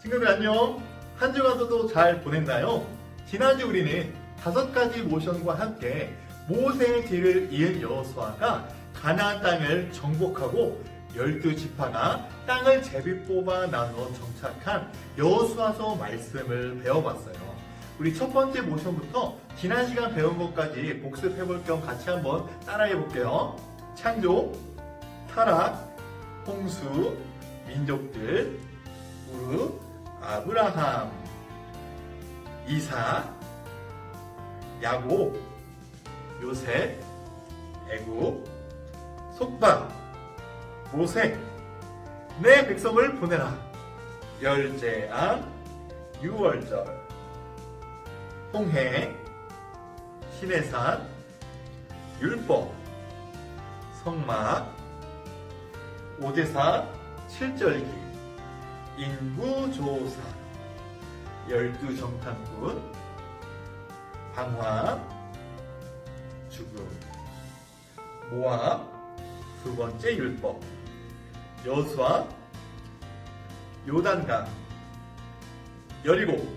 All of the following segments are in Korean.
친구들 안녕. 한 주간도 잘 보냈나요? 지난주 우리는 5가지 모션과 함께 모세의 뒤를 이은 여호수아가 가나안 땅을 정복하고 12지파가 땅을 제비 뽑아 나누어 정착한 여호수아서 말씀을 배워봤어요. 우리 첫 번째 모션부터 지난 시간 배운 것까지 복습해볼 겸 같이 한번 따라해볼게요. 창조, 타락, 홍수, 민족들, 우르, 아브라함, 이삭, 야곱, 요셉, 애굽, 속박, 모세, 내 백성을 보내라, 열재앙, 유월절, 홍해, 시내산, 율법, 성막, 오대사, 칠절기, 인구조사, 12정탐꾼, 방황, 죽음, 모압, 두 번째 율법, 여호수아, 요단강, 여리고,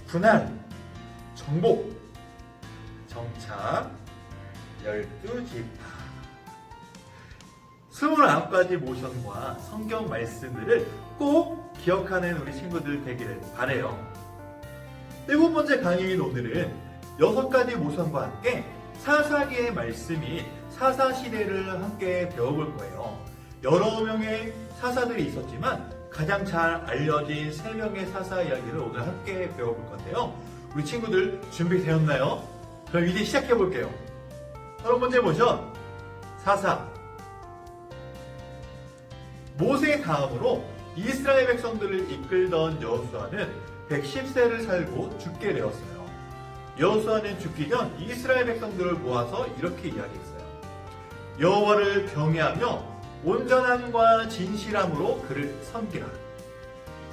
분할, 정복, 정착, 12지파. 29가지 모션과 성경 말씀들을 꼭 기억하는 우리 친구들 되기를 바라요. 7번째 강의인 오늘은 6가지 모션과 함께 사사기의 말씀인 사사시대를 함께 배워볼 거예요. 여러 명의 사사들이 있었지만 가장 잘 알려진 3명의 사사 이야기를 오늘 함께 배워볼 건데요. 우리 친구들 준비되었나요? 그럼 이제 시작해 볼게요. 8번째 모션, 사사. 모세 다음으로 이스라엘 백성들을 이끌던 여호수아는 110세를 살고 죽게 되었어요. 여호수아는 죽기 전 이스라엘 백성들을 모아서 이렇게 이야기했어요. 여호와를 경외하며 온전함과 진실함으로 그를 섬기라.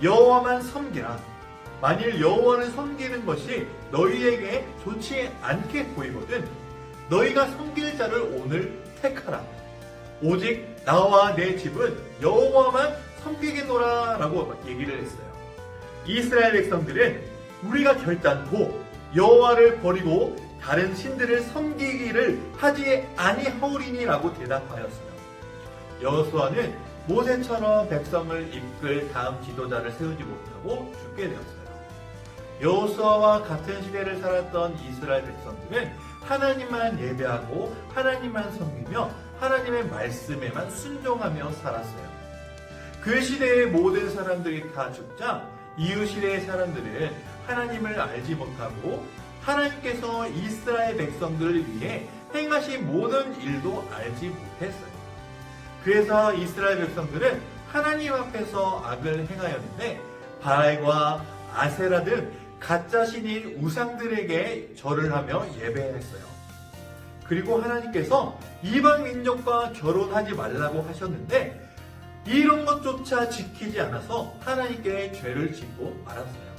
여호와만 섬기라. 만일 여호와를 섬기는 것이 너희에게 좋지 않게 보이거든 너희가 섬길 자를 오늘 택하라. 오직 나와 내 집은 여호와만 섬기겠노라 라고 얘기를 했어요. 이스라엘 백성들은 우리가 결단코 여호와를 버리고 다른 신들을 섬기기를 하지 아니하오리니 라고 대답하였어요. 여호수아는 모세처럼 백성을 이끌 다음 지도자를 세우지 못하고 죽게 되었어요. 여호수아와 같은 시대를 살았던 이스라엘 백성들은 하나님만 예배하고 하나님만 섬기며 하나님의 말씀에만 순종하며 살았어요. 그 시대의 모든 사람들이 다 죽자 이후 시대의 사람들은 하나님을 알지 못하고 하나님께서 이스라엘 백성들을 위해 행하신 모든 일도 알지 못했어요. 그래서 이스라엘 백성들은 하나님 앞에서 악을 행하였는데 바알과 아세라 등 가짜 신인 우상들에게 절을 하며 예배했어요. 그리고 하나님께서 이방 민족과 결혼하지 말라고 하셨는데 이런 것조차 지키지 않아서 하나님께 죄를 짓고 말았어요.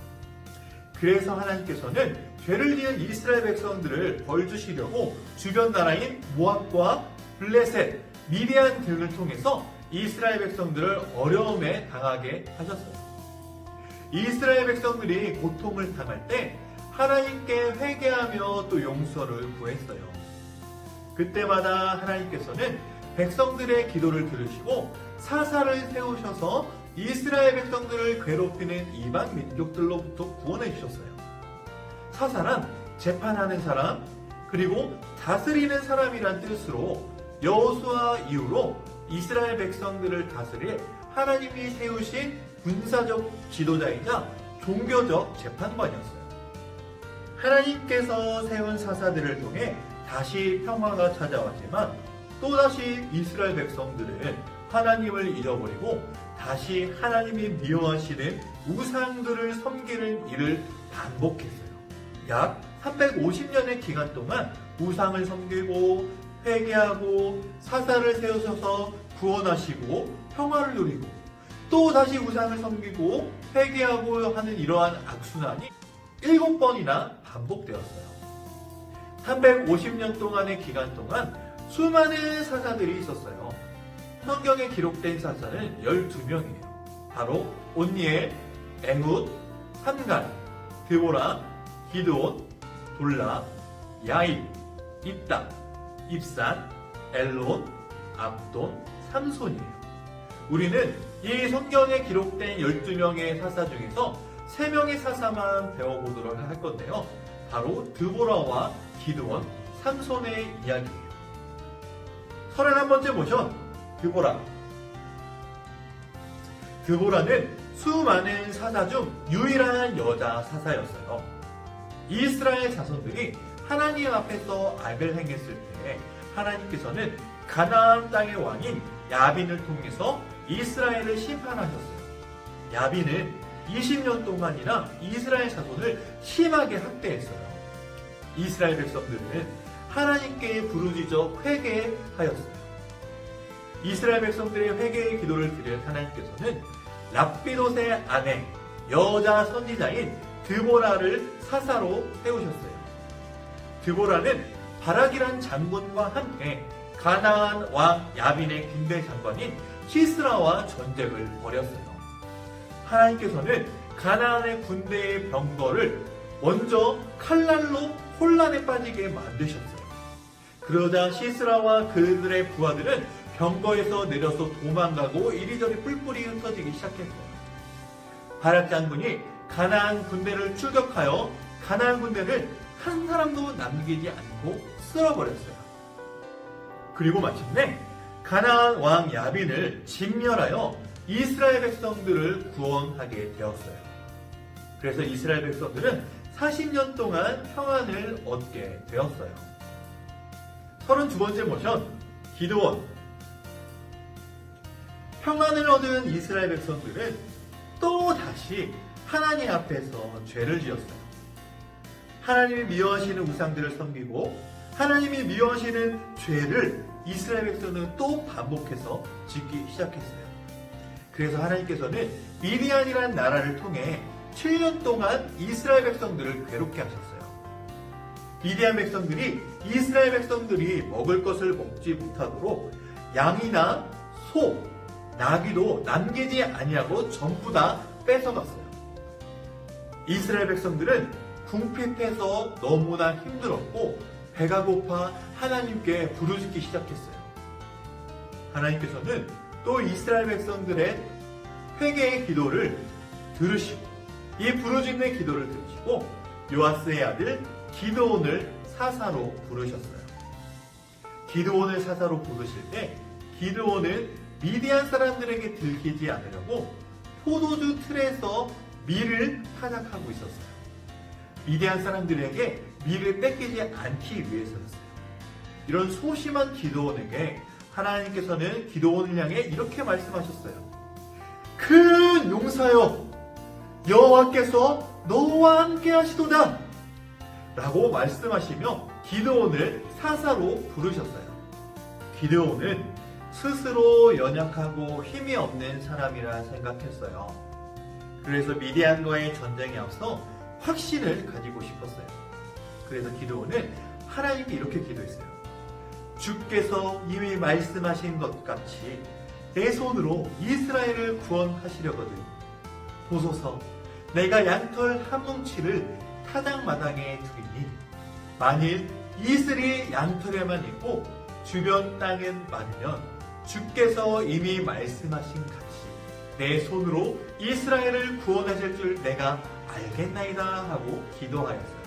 그래서 하나님께서는 죄를 지은 이스라엘 백성들을 벌 주시려고 주변 나라인 모압과 블레셋, 미디안 등을 통해서 이스라엘 백성들을 어려움에 당하게 하셨어요. 이스라엘 백성들이 고통을 당할 때 하나님께 회개하며 또 용서를 구했어요. 그때마다 하나님께서는 백성들의 기도를 들으시고 사사를 세우셔서 이스라엘 백성들을 괴롭히는 이방 민족들로부터 구원해 주셨어요. 사사란 재판하는 사람 그리고 다스리는 사람이란 뜻으로 여호수아 이후로 이스라엘 백성들을 다스릴 하나님이 세우신 군사적 지도자이자 종교적 재판관이었어요. 하나님께서 세운 사사들을 통해 다시 평화가 찾아왔지만 또다시 이스라엘 백성들은 하나님을 잃어버리고 다시 하나님이 미워하시는 우상들을 섬기는 일을 반복했어요. 약 350년의 기간 동안 우상을 섬기고 회개하고 사사를 세우셔서 구원하시고 평화를 누리고 또 다시 우상을 섬기고 회개하고 하는 이러한 악순환이 7번이나 반복되었어요. 350년 동안의 기간 동안 수많은 사사들이 있었어요. 성경에 기록된 사사는 12명이에요. 바로 온니엘, 에훗, 산갈, 드보라, 기드온, 돌라, 야입, 입다, 입산, 엘론, 압돈, 삼손이에요. 우리는 이 성경에 기록된 12명의 사사 중에서 3명의 사사만 배워보도록 할 건데요. 바로 드보라와 기드온, 삼손의 이야기예요. 31번째 모션, 드보라. 드보라는 수많은 사사 중 유일한 여자 사사였어요. 이스라엘 자손들이 하나님 앞에서 악을 행했을 때 하나님께서는 가나안 땅의 왕인 야빈을 통해서 이스라엘을 심판하셨어요. 야빈은 20년 동안이나 이스라엘 자손을 심하게 학대했어요. 이스라엘 백성들은 하나님께 부르짖어 회개하였어요. 이스라엘 백성들의 회개의 기도를 들은 하나님께서는 랍비롯의 아내, 여자 선지자인 드보라를 사사로 세우셨어요. 드보라는 바락이란 장군과 함께 가나안 왕 야빈의 군대 장관인 시스라와 전쟁을 벌였어요. 하나님께서는 가나안의 군대의 병거를 먼저 칼날로 혼란에 빠지게 만드셨어요. 그러자 시스라와 그들의 부하들은 병거에서 내려서 도망가고 이리저리 뿔뿔이 흩어지기 시작했어요. 바락 장군이 가나안 군대를 출격하여 가나안 군대를 한 사람도 남기지 않고 쓸어버렸어요. 그리고 마침내 가나안 왕 야빈을 진멸하여 이스라엘 백성들을 구원하게 되었어요. 그래서 이스라엘 백성들은 40년 동안 평안을 얻게 되었어요. 32번째 모션, 기드온. 평안을 얻은 이스라엘 백성들은 또 다시 하나님 앞에서 죄를 지었어요. 하나님이 미워하시는 우상들을 섬기고 하나님이 미워하시는 죄를 이스라엘 백성은 또 반복해서 짓기 시작했어요. 그래서 하나님께서는 미디안이라는 나라를 통해 7년 동안 이스라엘 백성들을 괴롭게 하셨어요. 미디안 백성들이 이스라엘 백성들이 먹을 것을 먹지 못하도록 양이나 소, 나귀도 남기지 아니하고 전부 다 뺏어갔어요. 이스라엘 백성들은 궁핍해서 너무나 힘들었고 배가 고파 하나님께 부르짖기 시작했어요. 하나님께서는 또 이스라엘 백성들의 회개의 기도를 들으시고 이 부르짖는 기도를 들으시고 요아스의 아들 기드온을 사사로 부르셨어요. 기드온을 사사로 부르실 때 기드온은 미디안 사람들에게 들키지 않으려고 포도주 틀에서 밀을 타작하고 있었어요. 미디안 사람들에게 밀을 뺏기지 않기 위해서였어요. 이런 소심한 기드온에게 하나님께서는 기드온을 향해 이렇게 말씀하셨어요. 큰 용사여, 여호와께서 너와 함께 하시도다 라고 말씀하시며 기드온을 사사로 부르셨어요. 기드온은 스스로 연약하고 힘이 없는 사람이라 생각했어요. 그래서 미디안과의 전쟁에 앞서 확신을 가지고 싶었어요. 그래서 기드온은 하나님께 이렇게 기도했어요. 주께서 이미 말씀하신 것 같이 내 손으로 이스라엘을 구원하시려거든 보소서. 내가 양털 한 뭉치를 타작마당에 두리니 만일 이슬이 양털에만 있고 주변 땅엔 많으면 주께서 이미 말씀하신 같이 내 손으로 이스라엘을 구원하실 줄 내가 알겠나이다 하고 기도하였어요.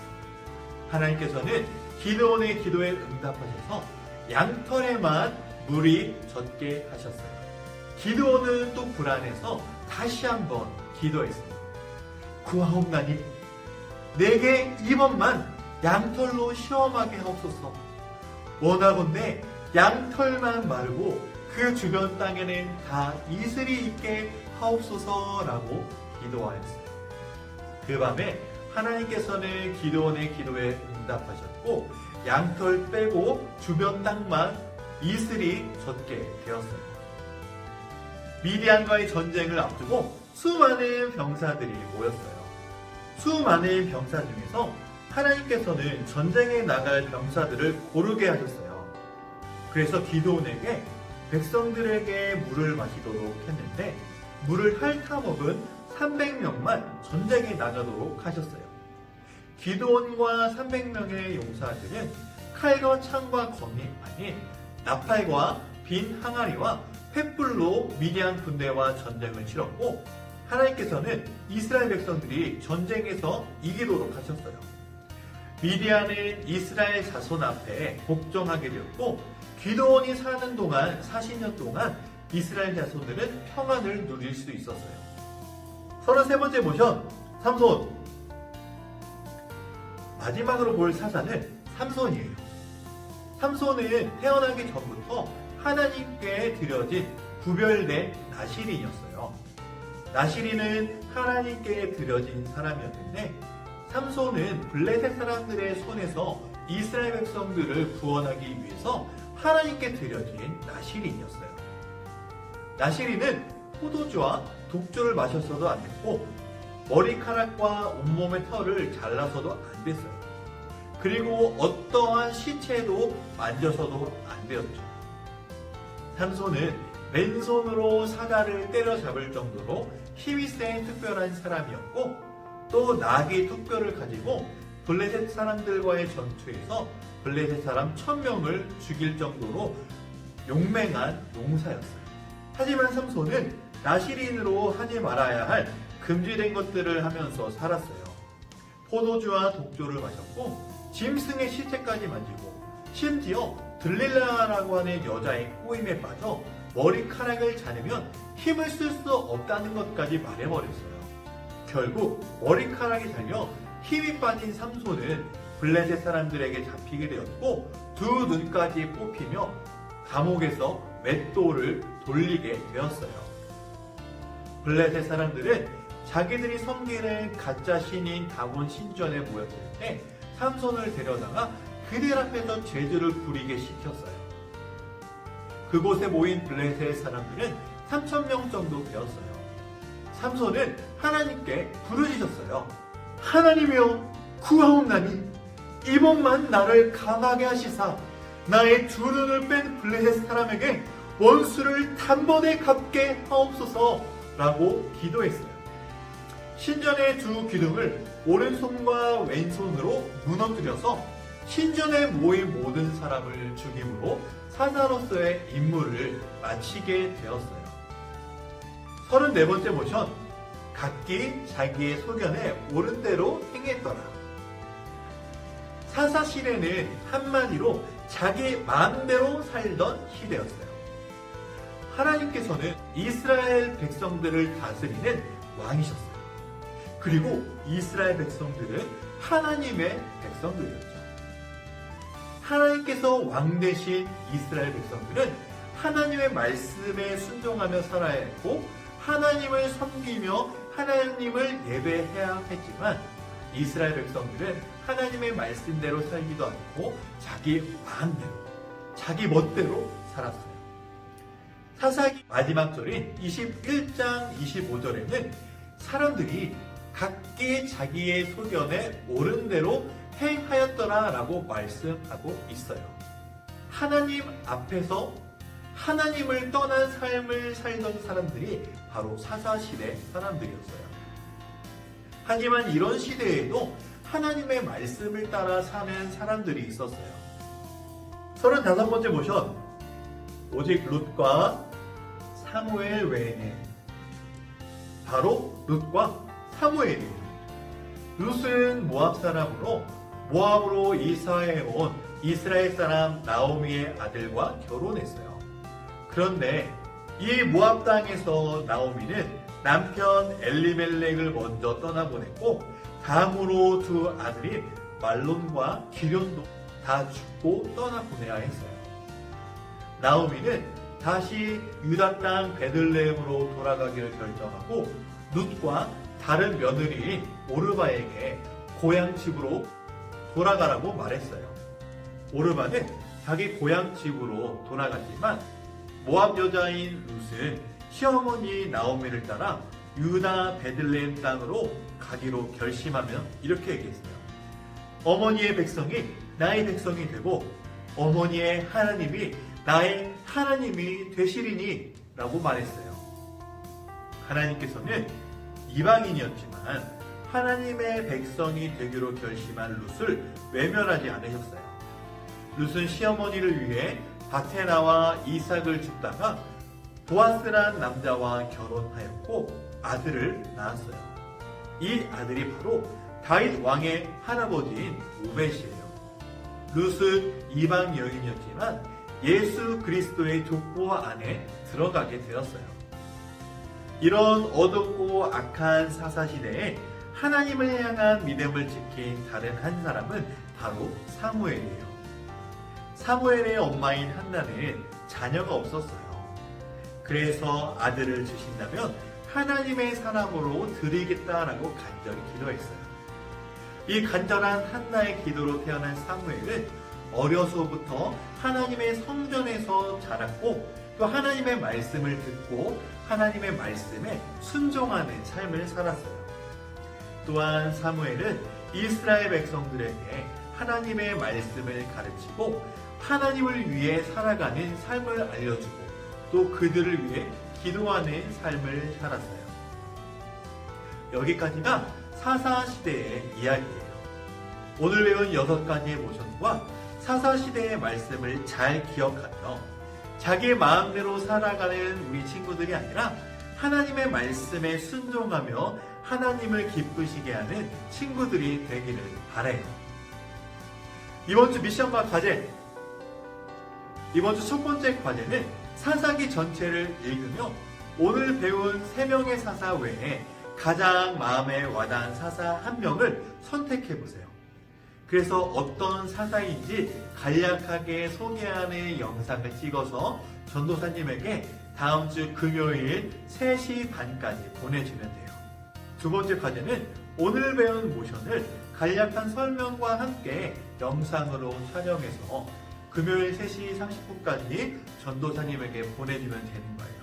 하나님께서는 기드온의 기도에 응답하셔서 양털에만 물이 젖게 하셨어요. 기드온은 또 불안해서 다시 한번 기도했습니다. 구하옵나니 내게 이번만 양털로 시험하게 하옵소서. 원하건대 양털만 마르고 그 주변 땅에는 다 이슬이 있게 하옵소서라고 기도하였어요. 그 밤에 하나님께서는 기드온의 기도에 응답하셨고 양털 빼고 주변 땅만 이슬이 젖게 되었어요. 미디안과의 전쟁을 앞두고 수많은 병사들이 모였어요. 수많은 병사 중에서 하나님께서는 전쟁에 나갈 병사들을 고르게 하셨어요. 그래서 기드온에게 백성들에게 물을 마시도록 했는데 물을 핥아먹은 300명만 전쟁에 나가도록 하셨어요. 기드온과 300명의 용사들은 칼과 창과 검이 아닌 나팔과 빈 항아리와 횃불로 미디안 군대와 전쟁을 치렀고, 하나님께서는 이스라엘 백성들이 전쟁에서 이기도록 하셨어요. 미디안은 이스라엘 자손 앞에 복종하게 되었고, 기드온이 사는 동안 40년 동안 이스라엘 자손들은 평안을 누릴 수 있었어요. 33번째 모션, 삼손. 마지막으로 볼 사자는 삼손이에요. 삼손은 태어나기 전부터 하나님께 드려진 구별된 나실인이었어요. 나실인은 하나님께 드려진 사람이었는데, 삼손은 블레셋 사람들의 손에서 이스라엘 백성들을 구원하기 위해서 하나님께 드려진 나실인이었어요. 나실인은 포도주와 독주를 마셨어도 안 됐고, 머리카락과 온몸의 털을 잘라서도 안 됐어요. 그리고 어떠한 시체도 만져서도 안 되었죠. 삼손은 맨손으로 사자를 때려잡을 정도로 힘이 센 특별한 사람이었고, 또 나귀 툭뼈를 가지고 블레셋 사람들과의 전투에서 블레셋 사람 1000명을 죽일 정도로 용맹한 용사였어요. 하지만 삼손은 나실인으로 하지 말아야 할 금지된 것들을 하면서 살았어요. 포도주와 독주를 마셨고, 짐승의 시체까지 만지고, 심지어 들릴라라고 하는 여자의 꼬임에 빠져 머리카락을 자르면 힘을 쓸 수 없다는 것까지 말해버렸어요. 결국 머리카락이 잘려 힘이 빠진 삼손은 블레셋 사람들에게 잡히게 되었고, 두 눈까지 뽑히며 감옥에서 맷돌을 돌리게 되었어요. 블레셋 사람들은 자기들이 섬기는 가짜 신인 다곤 신전에 모였을 때 삼손을 데려다가 그들 앞에서 제주를 부리게 시켰어요. 그곳에 모인 블레셋 사람들은 3000명 정도 되었어요. 삼손은 하나님께 부르짖었어요. 하나님이여, 구하옵나니 이번만 나를 강하게 하시사 나의 두 눈을 뺀 블레셋 사람에게 원수를 단번에 갚게 하옵소서 라고 기도했어요. 신전의 두 기둥을 오른손과 왼손으로 무너뜨려서 신전에 모인 모든 사람을 죽임으로 사자로서의 임무를 마치게 되었어요. 34번째 모션, 각기 자기의 소견에 옳은 대로 행했더라. 사사 시대는 한마디로 자기 마음대로 살던 시대였어요. 하나님께서는 이스라엘 백성들을 다스리는 왕이셨어요. 그리고 이스라엘 백성들은 하나님의 백성들이었죠. 하나님께서 왕 되신 이스라엘 백성들은 하나님의 말씀에 순종하며 살아야 했고, 하나님을 섬기며 하나님을 예배해야 했지만, 이스라엘 백성들은 하나님의 말씀대로 살기도 않고 자기 마음대로, 자기 멋대로 살았어요. 사사기 마지막 절인 21장 25절에는 사람들이 각기 자기의 소견에 옳은 대로 행하였더라 라고 말씀하고 있어요. 하나님 앞에서 하나님을 떠난 삶을 살던 사람들이 바로 사사시대 사람들이었어요. 하지만 이런 시대에도 하나님의 말씀을 따라 사는 사람들이 있었어요. 35번째 모션, 오직 룻과 사무엘 외에는. 바로 룻과 사무엘이에요. 룻은 모압 사람으로 모압으로 이사해 온 이스라엘 사람 나오미의 아들과 결혼했어요. 그런데 이 모압 땅에서 나오미는 남편 엘리멜렉을 먼저 떠나보냈고, 다음으로 두 아들인 말론과 기련도 다 죽고 떠나보내야 했어요. 나오미는 다시 유다 땅 베들레헴으로 돌아가기를 결정하고, 룻과 다른 며느리인 오르바에게 고향 집으로 돌아가라고 말했어요. 오르바는 자기 고향 집으로 돌아갔지만, 모압 여자인 룻은 시어머니 나오미를 따라 유다 베들레헴 땅으로 가기로 결심하며 이렇게 얘기했어요. 어머니의 백성이 나의 백성이 되고 어머니의 하나님이 나의 하나님이 되시리니 라고 말했어요. 하나님께서는 이방인이었지만 하나님의 백성이 되기로 결심한 룻을 외면하지 않으셨어요. 룻은 시어머니를 위해 밭에 나와 이삭을 줍다가 보아스란 남자와 결혼하였고 아들을 낳았어요. 이 아들이 바로 다윗 왕의 할아버지인 오벳이에요. 룻은 이방 여인이었지만 예수 그리스도의 족보 안에 들어가게 되었어요. 이런 어둡고 악한 사사시대에 하나님을 향한 믿음을 지킨 다른 한 사람은 바로 사무엘이에요. 사무엘의 엄마인 한나는 자녀가 없었어요. 그래서 아들을 주신다면 하나님의 사람으로 드리겠다라고 간절히 기도했어요. 이 간절한 한나의 기도로 태어난 사무엘은 어려서부터 하나님의 성전에서 자랐고 또 하나님의 말씀을 듣고 하나님의 말씀에 순종하는 삶을 살았어요. 또한 사무엘은 이스라엘 백성들에게 하나님의 말씀을 가르치고 하나님을 위해 살아가는 삶을 알려주고 또 그들을 위해 기도하는 삶을 살았어요. 여기까지가 사사시대의 이야기예요. 오늘 배운 6가지의 모션과 사사시대의 말씀을 잘 기억하며 자기 마음대로 살아가는 우리 친구들이 아니라 하나님의 말씀에 순종하며 하나님을 기쁘시게 하는 친구들이 되기를 바라요. 이번 주 미션과 과제. 이번 주 첫 번째 과제는 사사기 전체를 읽으며 오늘 배운 3명의 사사 외에 가장 마음에 와닿은 사사 1명을 선택해 보세요. 그래서 어떤 사사인지 간략하게 소개하는 영상을 찍어서 전도사님에게 다음 주 금요일 3시 반까지 보내주면 돼요. 두 번째 과제는 오늘 배운 모션을 간략한 설명과 함께 영상으로 촬영해서 금요일 3시 30분까지 전도사님에게 보내주면 되는 거예요.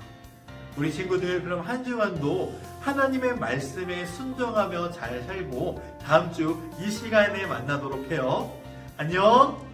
우리 친구들 그럼 한 주간도 하나님의 말씀에 순종하며 잘 살고 다음 주 이 시간에 만나도록 해요. 안녕!